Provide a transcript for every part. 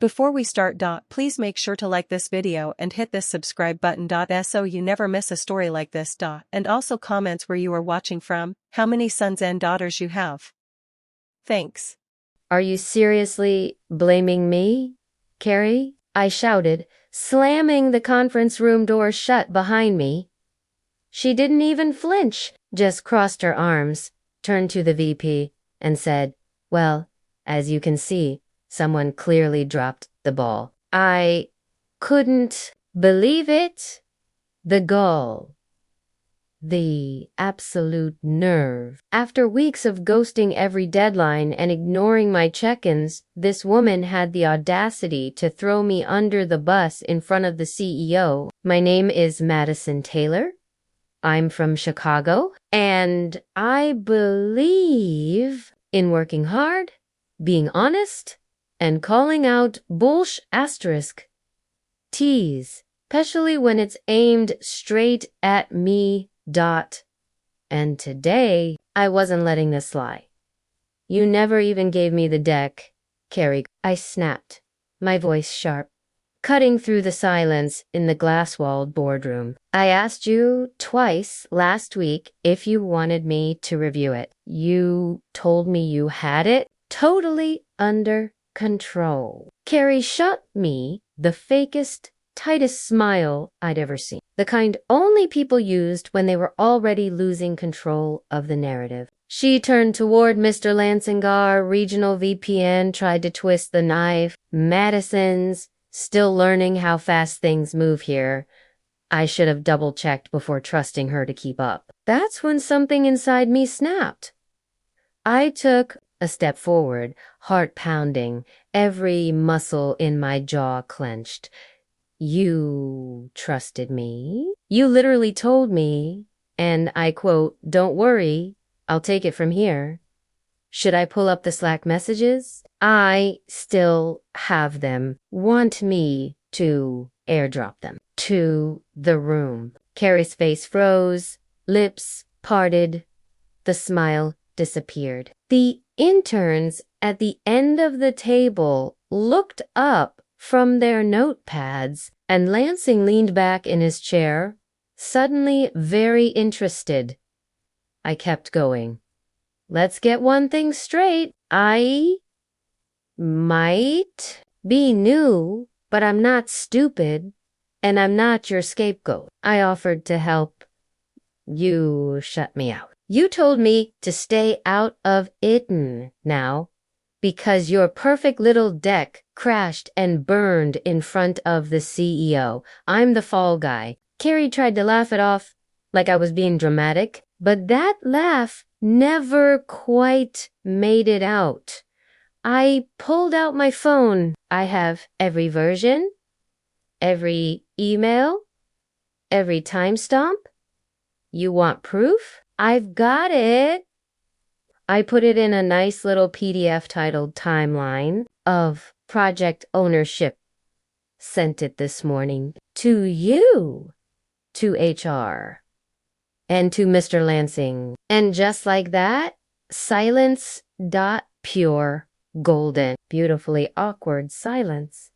Before we start, please make sure to like this video and hit this subscribe button, so you never miss a story like this. And also comments where you are watching from, how many sons and daughters you have. Thanks. Are you seriously blaming me, Carrie? I shouted, slamming the conference room door shut behind me. She didn't even flinch, just crossed her arms, turned to the VP, and said, "Well, as you can see, someone clearly dropped the ball." I couldn't believe it. The gall. The absolute nerve. After weeks of ghosting every deadline and ignoring my check-ins, this woman had the audacity to throw me under the bus in front of the CEO. "My name is Madison Taylor. I'm from Chicago, and I believe in working hard, being honest, and calling out tease, especially when it's aimed straight at me. And today, I wasn't letting this slide. You never even gave me the deck, Carrie," I snapped, my voice sharp, cutting through the silence in the glass-walled boardroom. "I asked you twice last week if you wanted me to review it. You told me you had it totally under control." Carrie shot me the fakest, tightest smile I'd ever seen. The kind only people used when they were already losing control of the narrative. She turned toward Mr. Lansingar, regional VPN, tried to twist the knife. "Madison's still learning how fast things move here. I should have double-checked before trusting her to keep up." That's when something inside me snapped. I took a step forward, heart pounding, every muscle in my jaw clenched. "You trusted me? You literally told me, and I quote, 'Don't worry, I'll take it from here.' Should I pull up the Slack messages? I still have them. Want me to airdrop them to the room?" Carrie's face froze, lips parted, the smile disappeared. The interns at the end of the table looked up from their notepads, and Lansing leaned back in his chair, suddenly very interested. I kept going. "Let's get one thing straight. I might be new, but I'm not stupid, and I'm not your scapegoat. I offered to help. You shut me out. You told me to stay out of it now, because your perfect little deck crashed and burned in front of the CEO. I'm the fall guy." Carrie tried to laugh it off like I was being dramatic, but that laugh never quite made it out. I pulled out my phone. I have every version, every email, every timestamp. You want proof? I've got it. I put it in a nice little PDF titled "Timeline of Project Ownership." Sent it this morning to you, to HR, and to Mr. Lansing. And just like that, silence. Pure golden. Beautifully awkward silence.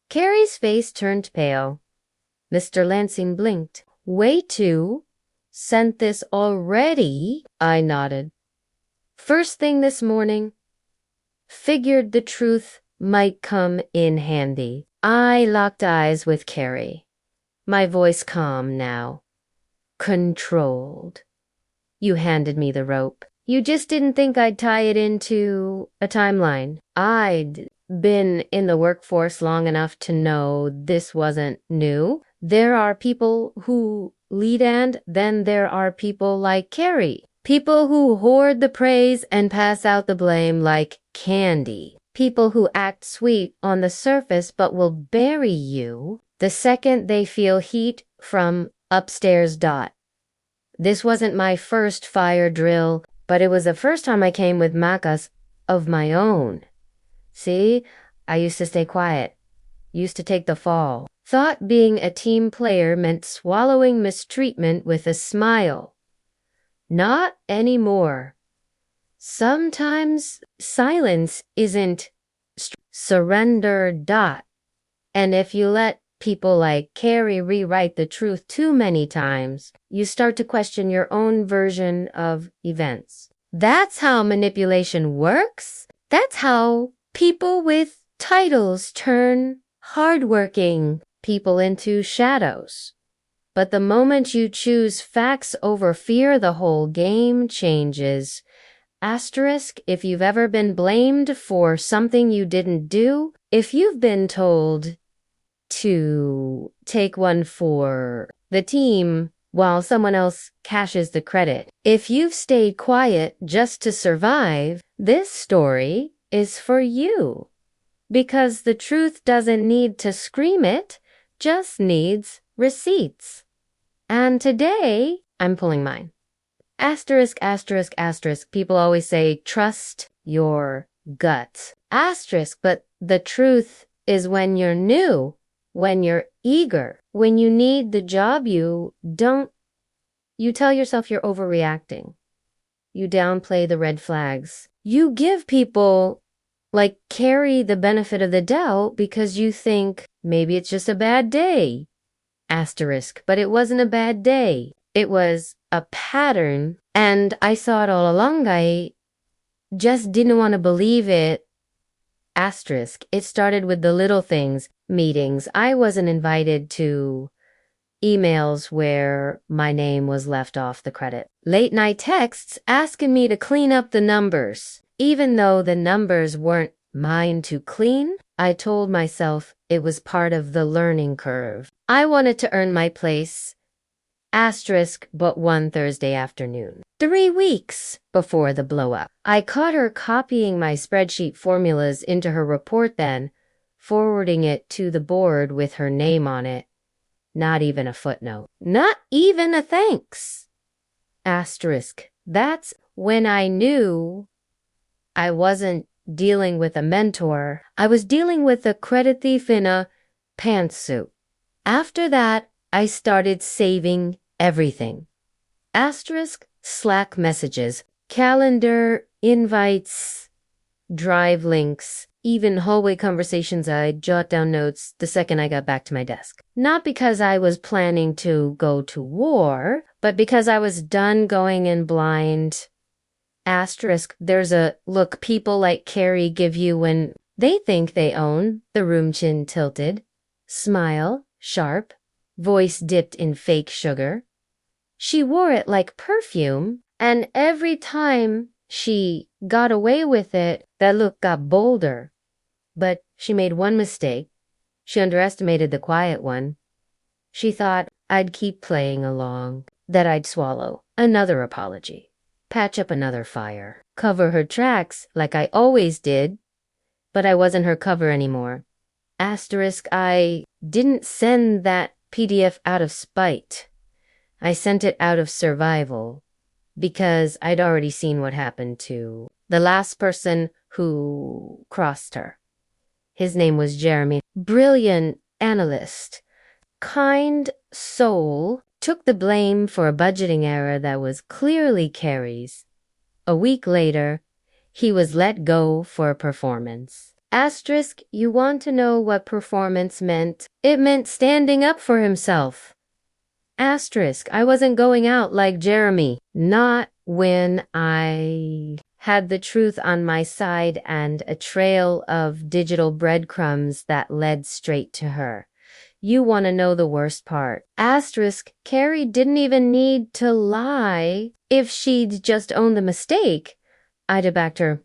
Carrie's face turned pale. Mr. Lansing blinked. "Way to sent this already?" I nodded. "First thing this morning. Figured the truth might come in handy." I locked eyes with Carrie, my voice calm now, controlled. "You handed me the rope. You just didn't think I'd tie it into a timeline. I'd been in the workforce long enough to know this wasn't new. There are people who lead, and then there are people like Carrie. People who hoard the praise and pass out the blame like candy. People who act sweet on the surface but will bury you the second they feel heat from upstairs. This wasn't my first fire drill, but it was the first time I came with macas of my own. See, I used to stay quiet, used to take the fall. Thought being a team player meant swallowing mistreatment with a smile. Not anymore. Sometimes silence isn't surrender. And if you let people like Carrie rewrite the truth too many times, you start to question your own version of events. That's how manipulation works. That's how people with titles turn hardworking people into shadows. But the moment you choose facts over fear, the whole game changes. Asterisk, if you've ever been blamed for something you didn't do, if you've been told to take one for the team while someone else cashes the credit, if you've stayed quiet just to survive, this story is for you. Because the truth doesn't need to scream it, just needs receipts. And today, I'm pulling mine. Asterisk, asterisk, asterisk. People always say, trust your gut. Asterisk, but the truth is when you're new, when you're eager, when you need the job, you tell yourself you're overreacting. You downplay the red flags. You give people like Carrie the benefit of the doubt because you think maybe it's just a bad day. Asterisk, but it wasn't a bad day. It was a pattern, and I saw it all along. I just didn't want to believe it. Asterisk, it started with the little things, meetings. I wasn't invited to emails where my name was left off the credit. Late night texts asking me to clean up the numbers. Even though the numbers weren't mine to clean, I told myself it was part of the learning curve. I wanted to earn my place. Asterisk, but one Thursday afternoon, 3 weeks before the blow-up, I caught her copying my spreadsheet formulas into her report, then forwarding it to the board with her name on it. Not even a footnote. Not even a thanks. Asterisk, that's when I knew I wasn't dealing with a mentor. I was dealing with a credit thief in a pantsuit. After that, I started saving everything. Asterisk, Slack messages, calendar invites, drive links, even hallway conversations. I'd jot down notes the second I got back to my desk. Not because I was planning to go to war, but because I was done going in blind. Asterisk, there's a look people like Carrie give you when they think they own the room, chin tilted, smile, sharp, voice dipped in fake sugar. She wore it like perfume, and every time she got away with it, that look got bolder. But she made one mistake. She underestimated the quiet one. She thought I'd keep playing along, that I'd swallow another apology, patch up another fire, cover her tracks like I always did, but I wasn't her cover anymore. Asterisk, I didn't send that PDF out of spite. I sent it out of survival because I'd already seen what happened to the last person who crossed her. His name was Jeremy. Brilliant analyst, kind soul, took the blame for a budgeting error that was clearly Carrie's. A week later, he was let go for performance. Asterisk, you want to know what performance meant? It meant standing up for himself. Asterisk, I wasn't going out like Jeremy. Not when I had the truth on my side and a trail of digital breadcrumbs that led straight to her. You want to know the worst part. Asterisk, Carrie didn't even need to lie. If she'd just owned the mistake, I'd have backed her.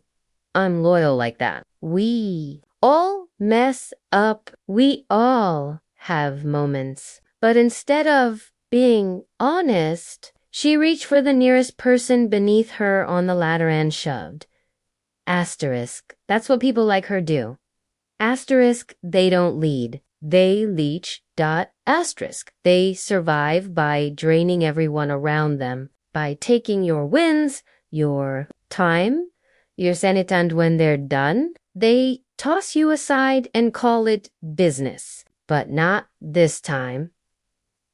I'm loyal like that. We all mess up. We all have moments. But instead of being honest, she reached for the nearest person beneath her on the ladder and shoved. Asterisk, that's what people like her do. Asterisk, they don't lead. They leech. Asterisk, they survive by draining everyone around them, by taking your wins, your time, your sanity, and when they're done, they toss you aside and call it business. But not this time.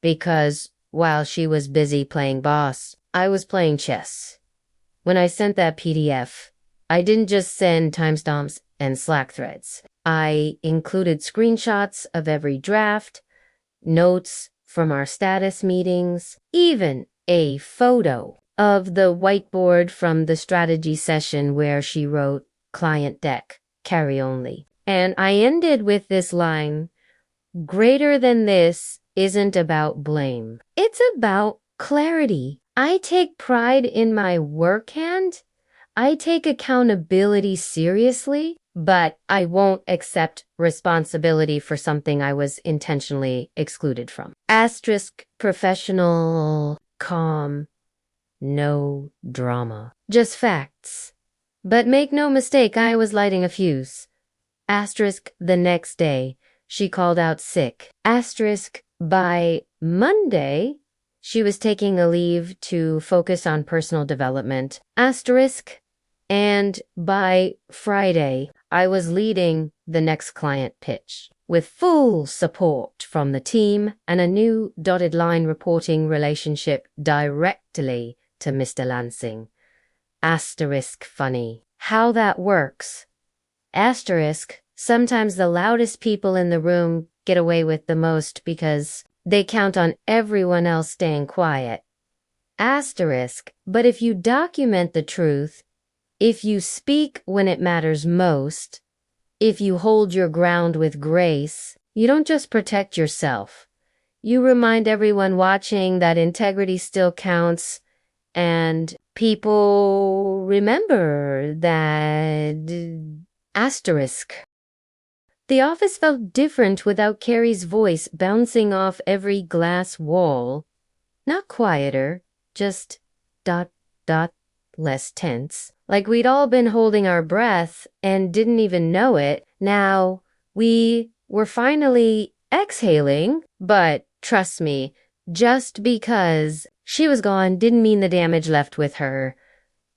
Because while she was busy playing boss, I was playing chess. When I sent that PDF, I didn't just send timestamps and Slack threads. I included screenshots of every draft, notes from our status meetings, even a photo of the whiteboard from the strategy session where she wrote client deck, carry only. And I ended with this line, greater than this isn't about blame. It's about clarity. I take pride in my work hand. I take accountability seriously, but I won't accept responsibility for something I was intentionally excluded from. Asterisk professional, calm, no drama. Just facts. But make no mistake, I was lighting a fuse. Asterisk the next day, she called out sick. Asterisk by Monday, she was taking a leave to focus on personal development. Asterisk, and by Friday, I was leading the next client pitch with full support from the team and a new dotted line reporting relationship directly to Mr. Lansing. Asterisk funny. How that works. Asterisk, sometimes the loudest people in the room get away with the most because they count on everyone else staying quiet. Asterisk, but if you document the truth, if you speak when it matters most, if you hold your ground with grace, you don't just protect yourself. You remind everyone watching that integrity still counts, and people remember that. Asterisk. The office felt different without Carrie's voice bouncing off every glass wall. Not quieter, just ... less tense. Like we'd all been holding our breath and didn't even know it. Now we were finally exhaling, but trust me, just because she was gone didn't mean the damage left with her.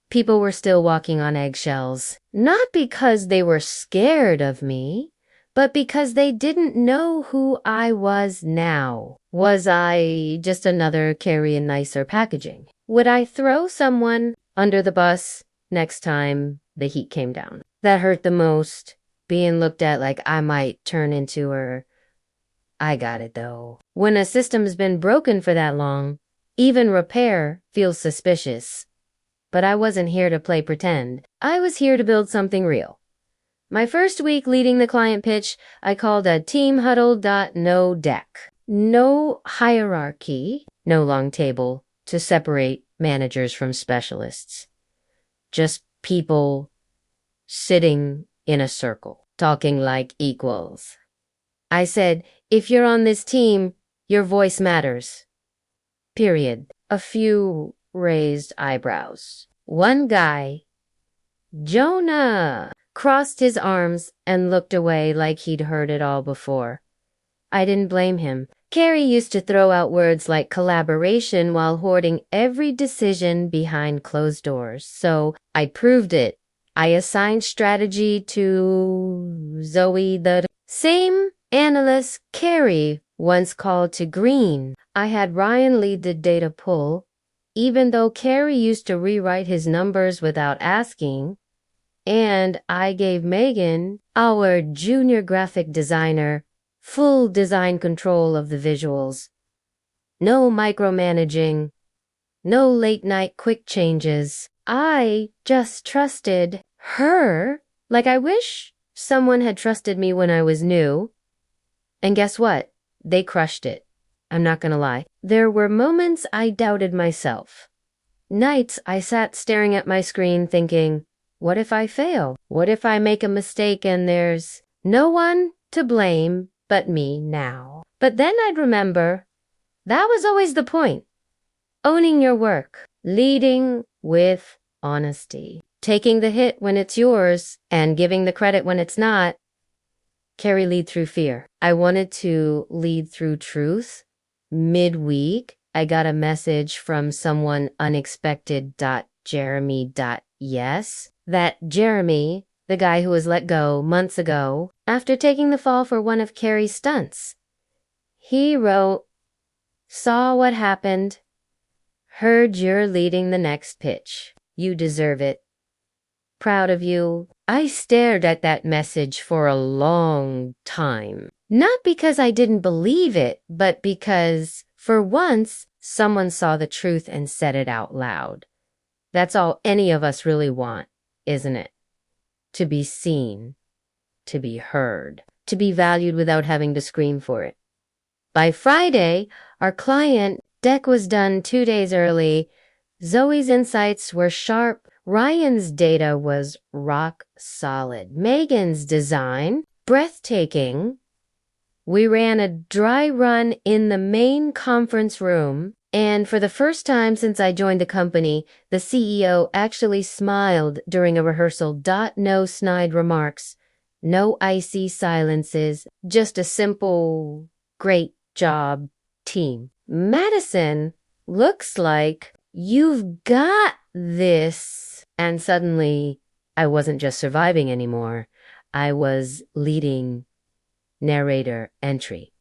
People were still walking on eggshells, not because they were scared of me, but because they didn't know who I was now. Was I just another Carrie in nicer packaging? Would I throw someone under the bus next time the heat came down? That hurt the most, being looked at like I might turn into her. I got it though. When a system's been broken for that long, even repair feels suspicious. But I wasn't here to play pretend. I was here to build something real. My first week leading the client pitch, I called a team huddle.no deck. No hierarchy, no long table to separate managers from specialists. Just people sitting in a circle, talking like equals. I said, if you're on this team, your voice matters. Period. A few raised eyebrows. One guy, Jonah, crossed his arms and looked away like he'd heard it all before. I didn't blame him. Carrie used to throw out words like collaboration while hoarding every decision behind closed doors. So I proved it. I assigned strategy to Zoe, the same analyst Carrie once called to Green. I had Ryan lead the data pull, even though Carrie used to rewrite his numbers without asking. And I gave Megan, our junior graphic designer, full design control of the visuals. No micromanaging, no late night quick changes. I just trusted her like I wish someone had trusted me when I was new. And guess what? They crushed it. I'm not gonna lie. There were moments I doubted myself. Nights I sat staring at my screen thinking, what if I fail? What if I make a mistake and there's no one to blame but me now? But then I'd remember, that was always the point. Owning your work, leading with honesty, taking the hit when it's yours and giving the credit when it's not. Carrie lead through fear. I wanted to lead through truth. Midweek, I got a message from someone unexpected.jeremy.yes that Jeremy, the guy who was let go months ago after taking the fall for one of Carrie's stunts. He wrote, saw what happened, heard you're leading the next pitch. You deserve it. Proud of you. I stared at that message for a long time. Not because I didn't believe it, but because, for once, someone saw the truth and said it out loud. That's all any of us really want, isn't it? To be seen, to be heard, to be valued without having to scream for it. By Friday, our client deck was done 2 days early. Zoe's insights were sharp. Ryan's data was rock solid. Megan's design, breathtaking. We ran a dry run in the main conference room, and for the first time since I joined the company, the CEO actually smiled during a rehearsal. No snide remarks, no icy silences, just a simple, great job, team. Madison, looks like you've got this. And suddenly, I wasn't just surviving anymore. I was leading narrator entry.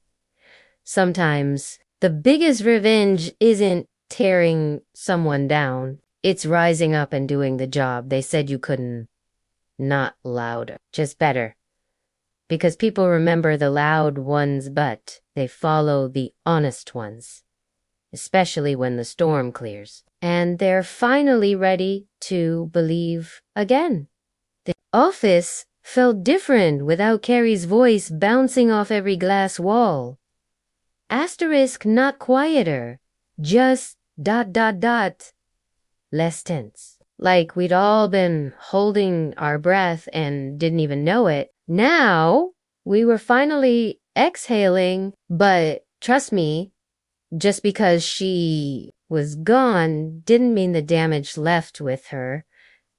Sometimes the biggest revenge isn't tearing someone down. It's rising up and doing the job they said you couldn't. Not louder, just better. Because people remember the loud ones, but they follow the honest ones. Especially when the storm clears. And they're finally ready to believe again. The office felt different without Carrie's voice bouncing off every glass wall. Asterisk not quieter, just ... less tense. Like we'd all been holding our breath and didn't even know it. Now, we were finally exhaling, but trust me, just because she was gone didn't mean the damage left with her.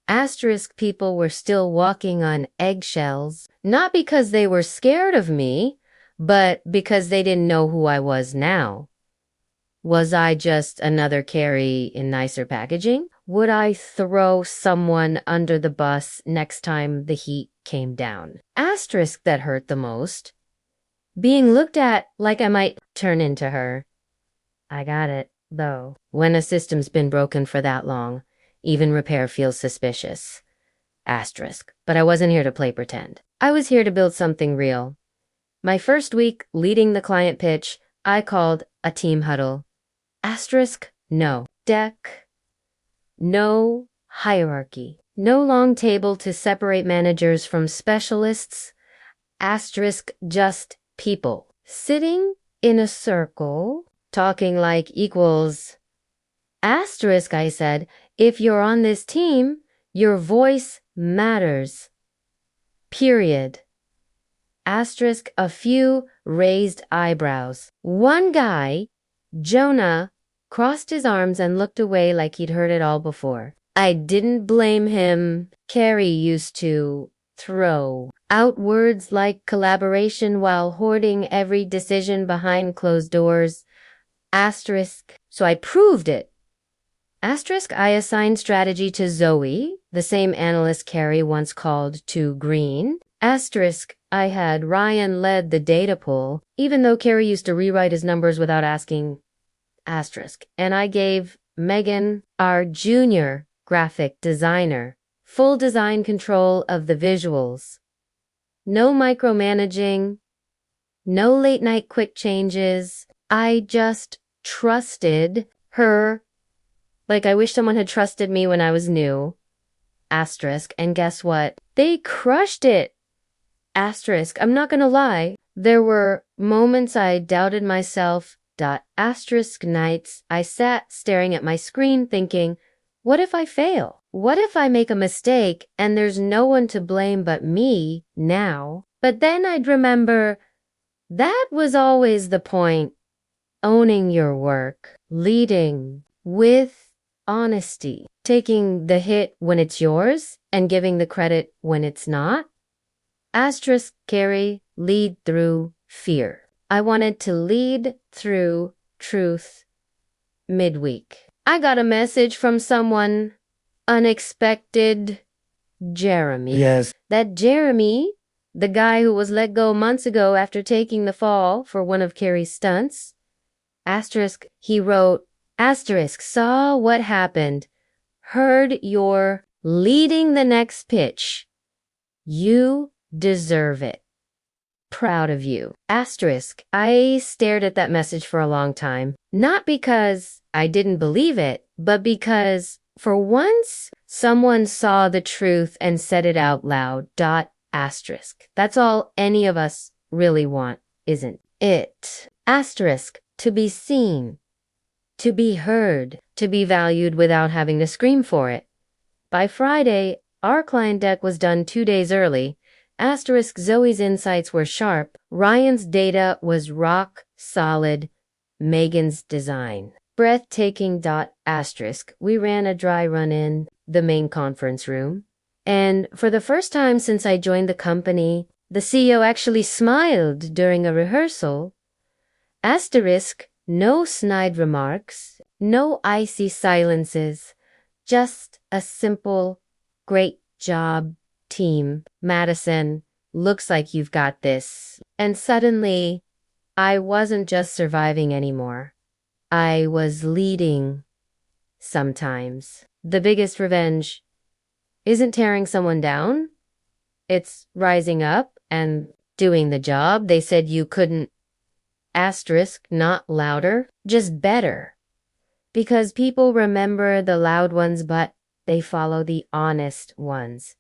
Asterisk people were still walking on eggshells, not because they were scared of me, but because they didn't know who I was now. Was I just another Carrie in nicer packaging? Would I throw someone under the bus next time the heat came down? Asterisk that hurt the most. Being looked at like I might turn into her. I got it, though. When a system's been broken for that long, even repair feels suspicious. Asterisk. But I wasn't here to play pretend. I was here to build something real. My first week leading the client pitch, I called a team huddle. Asterisk, no. Deck, no hierarchy. No long table to separate managers from specialists. Asterisk, just people. Sitting in a circle, talking like equals. Asterisk, I said, if you're on this team, your voice matters. Period. Asterisk, a few raised eyebrows. One guy, Jonah, crossed his arms and looked away like he'd heard it all before. I didn't blame him. Carrie used to throw out words like collaboration while hoarding every decision behind closed doors. Asterisk, so I proved it. Asterisk, I assigned strategy to Zoe, the same analyst Carrie once called too green. Asterisk, I had Ryan lead the data pool, even though Carrie used to rewrite his numbers without asking. Asterisk, and I gave Megan, our junior graphic designer, full design control of the visuals. No micromanaging, no late night quick changes. I just trusted her. Like I wish someone had trusted me when I was new. Asterisk, and guess what? They crushed it. Asterisk, I'm not gonna lie. There were moments I doubted myself. Asterisk nights, I sat staring at my screen thinking, what if I fail? What if I make a mistake and there's no one to blame but me now? But then I'd remember that was always the point. Owning your work, leading with honesty, taking the hit when it's yours and giving the credit when it's not. Asterisk, Carrie, lead through fear. I wanted to lead through truth midweek. I got a message from someone unexpected. Jeremy. Yes. That Jeremy, the guy who was let go months ago after taking the fall for one of Carrie's stunts. Asterisk, he wrote, asterisk, saw what happened, heard your leading the next pitch. You deserve it. Proud of you. Asterisk. I stared at that message for a long time. Not because I didn't believe it, but because for once someone saw the truth and said it out loud. Asterisk. That's all any of us really want, isn't it? Asterisk. To be seen. To be heard. To be valued without having to scream for it. By Friday, our client deck was done 2 days early. Asterisk. Zoe's insights were sharp. Ryan's data was rock solid. Megan's design. Breathtaking. Asterisk. We ran a dry run in the main conference room. And for the first time since I joined the company, the CEO actually smiled during a rehearsal. Asterisk. No snide remarks. No icy silences. Just a simple, great job, team. Madison, looks like you've got this. And suddenly, I wasn't just surviving anymore. I was leading. Sometimes. The biggest revenge isn't tearing someone down. It's rising up and doing the job they said you couldn't. Asterisk, not louder, just better. Because people remember the loud ones, but they follow the honest ones.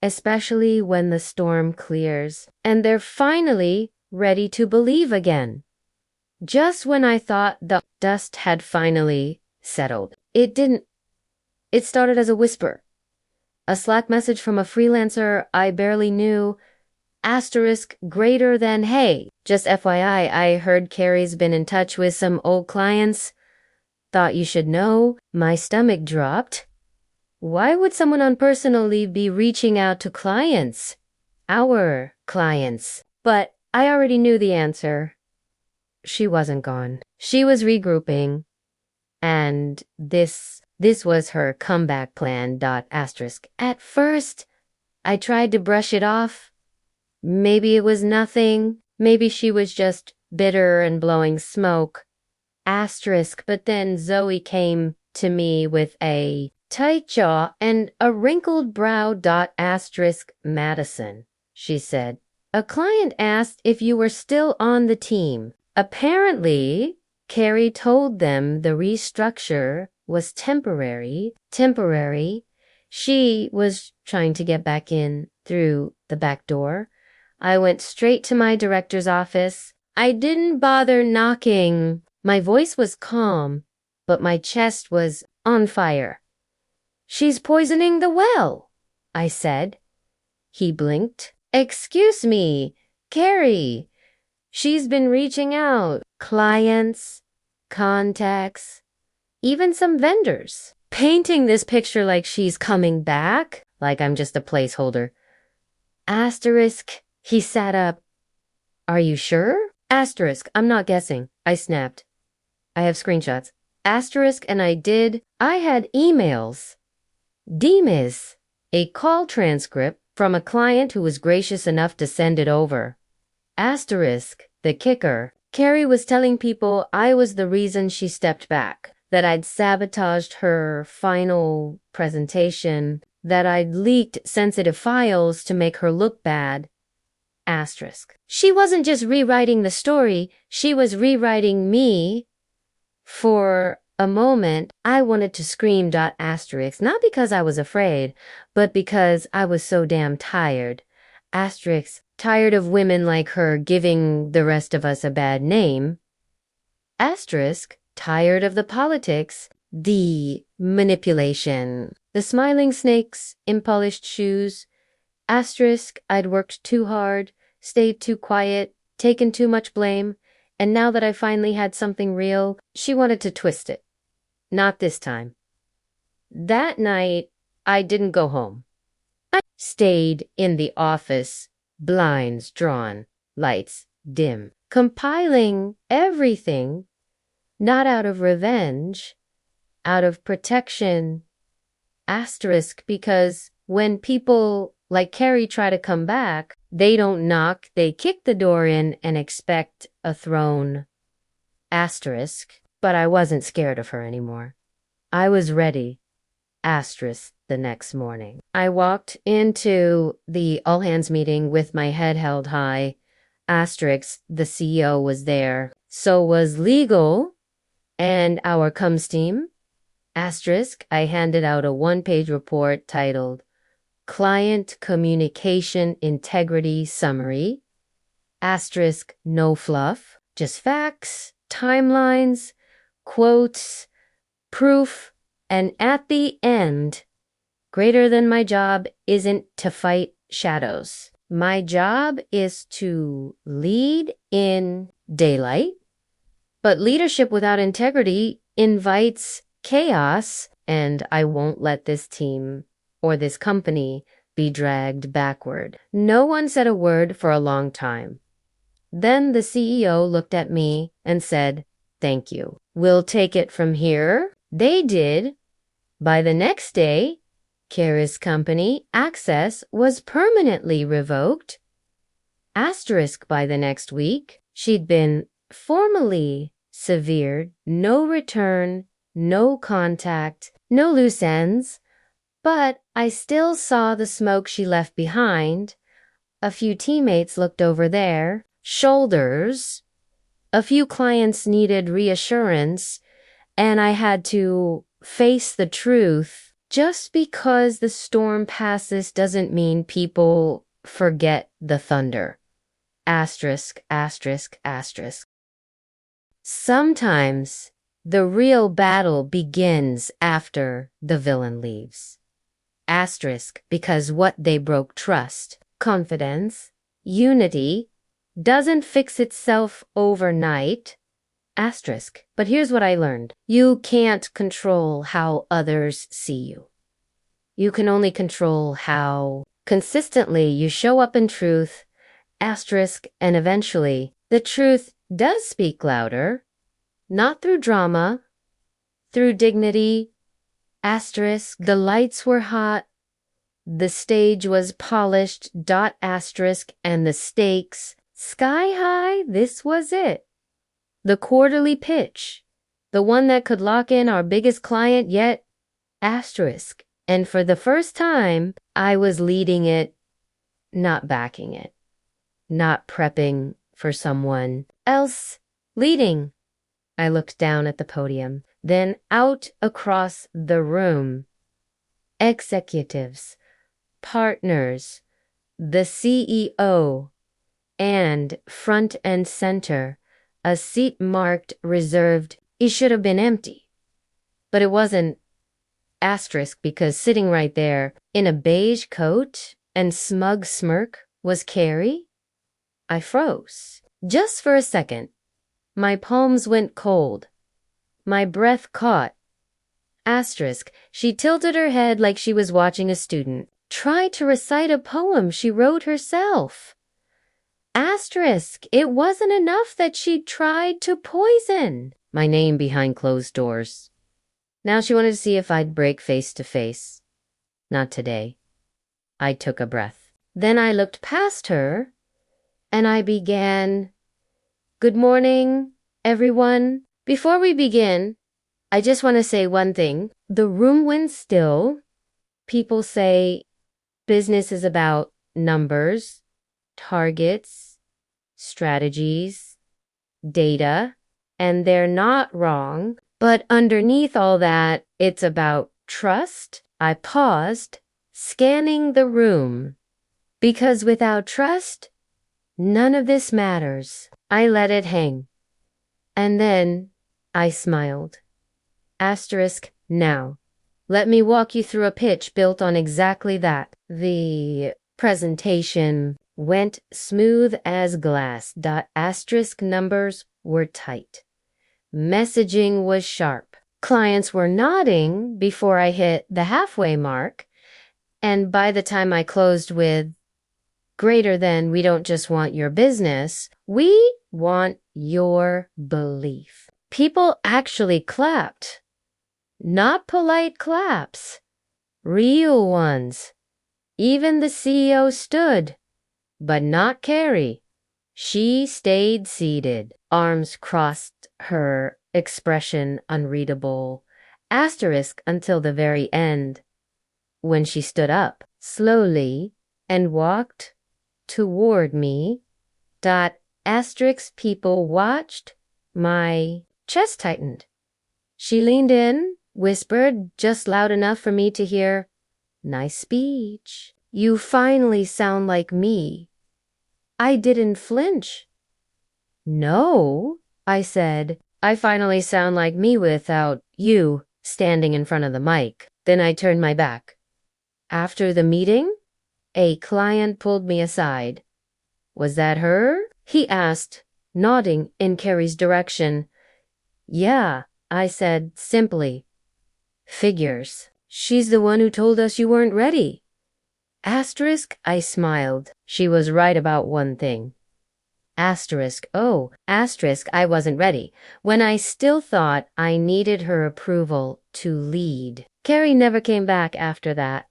Especially when the storm clears and they're finally ready to believe again. Just when I thought the dust had finally settled. It didn't. It started as a whisper. A Slack message from a freelancer I barely knew. Asterisk greater than, hey, just FYI, I heard Carrie's been in touch with some old clients. Thought you should know. My stomach dropped. Why would someone on personal leave be reaching out to clients? Our clients. But I already knew the answer. She wasn't gone. She was regrouping. And this was her comeback plan. Asterisk. At first, I tried to brush it off. Maybe it was nothing. Maybe she was just bitter and blowing smoke. Asterisk. But then Zoe came to me with a tight jaw and a wrinkled brow. Asterisk. Madison, she said. A client asked if you were still on the team. Apparently, Carrie told them the restructure was temporary. She was trying to get back in through the back door. I went straight to my director's office. I didn't bother knocking. My voice was calm, but my chest was on fire. She's poisoning the well, I said. He blinked. Excuse me, Carrie. She's been reaching out. Clients, contacts, even some vendors. Painting this picture like she's coming back, like I'm just a placeholder. Asterisk. He sat up. Are you sure? Asterisk. I'm not guessing. I snapped. I have screenshots. Asterisk. And I had emails. Demis. A call transcript from a client who was gracious enough to send it over. Asterisk. The kicker. Carrie was telling people I was the reason she stepped back. That I'd sabotaged her final presentation. That I'd leaked sensitive files to make her look bad. Asterisk. She wasn't just rewriting the story, she was rewriting me. For a moment, I wanted to scream. Asterisk. Not because I was afraid, but because I was so damn tired. Asterisk. Tired of women like her giving the rest of us a bad name. Asterisk. Tired of the politics, the manipulation, the smiling snakes in polished shoes. Asterisk. I'd worked too hard, stayed too quiet, taken too much blame, and now that I finally had something real, she wanted to twist it. Not this time. That night, I didn't go home. I stayed in the office, blinds drawn, lights dim, compiling everything, not out of revenge, out of protection. Asterisk. Because when people like Carrie try to come back, they don't knock, they kick the door in and expect a throne. Asterisk. But I wasn't scared of her anymore. I was ready. Asterisk. the next morning. I walked into the all-hands meeting with my head held high. Asterisk, the CEO was there. So was legal and our comms team. Asterisk, I handed out a one-page report titled Client Communication Integrity Summary. Asterisk, no fluff, just facts, timelines, quotes, proof, and at the end, greater than my job isn't to fight shadows. My job is to lead in daylight, but leadership without integrity invites chaos, and I won't let this team or this company be dragged backward. No one said a word for a long time. Then the CEO looked at me and said, "Thank you. We'll take it from here." They did. By the next day, Kara's company access was permanently revoked. Asterisk, by the next week, she'd been formally severed, no return, no contact, no loose ends, but I still saw the smoke she left behind. A few teammates looked over their shoulders. A few clients needed reassurance, and I had to face the truth. Just because the storm passes doesn't mean people forget the thunder. Asterisk, asterisk, asterisk. Sometimes the real battle begins after the villain leaves. Asterisk, because what they broke trust, confidence, unity, doesn't fix itself overnight. Asterisk. But here's what I learned. You can't control how others see you. You can only control how consistently you show up in truth. Asterisk. And eventually, the truth does speak louder. Not through drama, through dignity. Asterisk. The lights were hot. The stage was polished. Asterisk. And the stakes sky high. This was it. The quarterly pitch, the one that could lock in our biggest client yet, asterisk. And for the first time, I was leading it, not backing it, not prepping for someone else. Leading. I looked down at the podium, then out across the room. Executives, partners, the CEO, and front and center. A seat marked reserved. It should have been empty. But it wasn't. Asterisk, because sitting right there in a beige coat and smug smirk was Carrie. I froze. Just for a second. My palms went cold. My breath caught. Asterisk, she tilted her head like she was watching a student. Try to recite a poem she wrote herself. Asterisk, it wasn't enough that she tried to poison my name behind closed doors. Now she wanted to see if I'd break face to face. Not today. I took a breath. Then I looked past her and I began, "Good morning, everyone. Before we begin, I just want to say one thing. The room went still. People say business is about numbers, targets, strategies, data, and they're not wrong. But underneath all that, it's about trust." I paused, scanning the room. Because without trust, none of this matters. I let it hang. And then I smiled. Asterisk, now, let me walk you through a pitch built on exactly that. The presentation went smooth as glass. Asterisk numbers were tight. Messaging was sharp. Clients were nodding before I hit the halfway mark. And by the time I closed with, "Greater than, we don't just want your business, we want your belief," people actually clapped. Not polite claps. Real ones. Even the CEO stood. But not Carrie. She stayed seated, arms crossed, her expression unreadable. Asterisk until the very end. when she stood up slowly and walked toward me. Asterisk people watched. My chest tightened. She leaned in, whispered just loud enough for me to hear, "Nice speech. You finally sound like me." I didn't flinch. "No," I said. "I finally sound like me without you standing in front of the mic." Then I turned my back. After the meeting, a client pulled me aside. "Was that her?" he asked, nodding in Carrie's direction. "Yeah," I said simply. "Figures. She's the one who told us you weren't ready." Asterisk, I smiled. She was right about one thing. Asterisk, oh, asterisk, I wasn't ready, when I still thought I needed her approval to lead. Carrie never came back after that.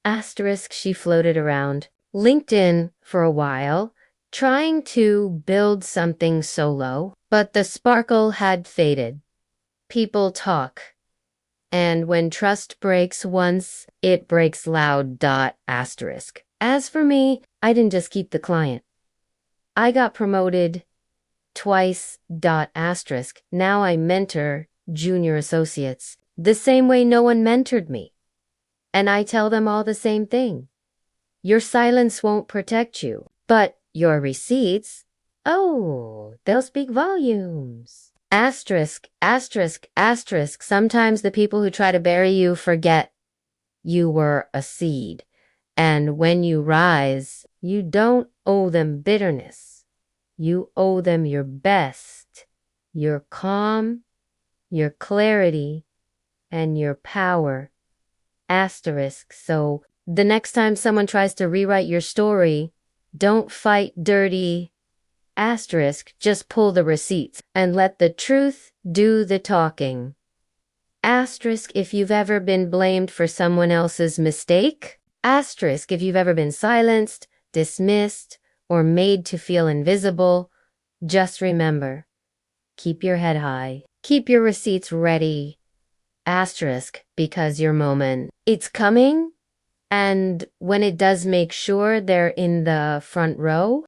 Asterisk, she floated around LinkedIn for a while, trying to build something solo, but the sparkle had faded. People talk, and when trust breaks once, it breaks loud. Asterisk. As for me, I didn't just keep the client. I got promoted twice. Asterisk. Now I mentor junior associates the same way no one mentored me. And I tell them all the same thing. Your silence won't protect you, but your receipts, oh, they'll speak volumes. Asterisk, asterisk, asterisk. Sometimes the people who try to bury you forget you were a seed. And when you rise, you don't owe them bitterness. You owe them your best, your calm, your clarity, and your power. Asterisk. So the next time someone tries to rewrite your story, don't fight dirty. Asterisk, just pull the receipts and let the truth do the talking. Asterisk, if you've ever been blamed for someone else's mistake. Asterisk, if you've ever been silenced, dismissed, or made to feel invisible. Just remember, keep your head high. Keep your receipts ready. Asterisk, because your moment, it's coming. And when it does, make sure they're in the front row.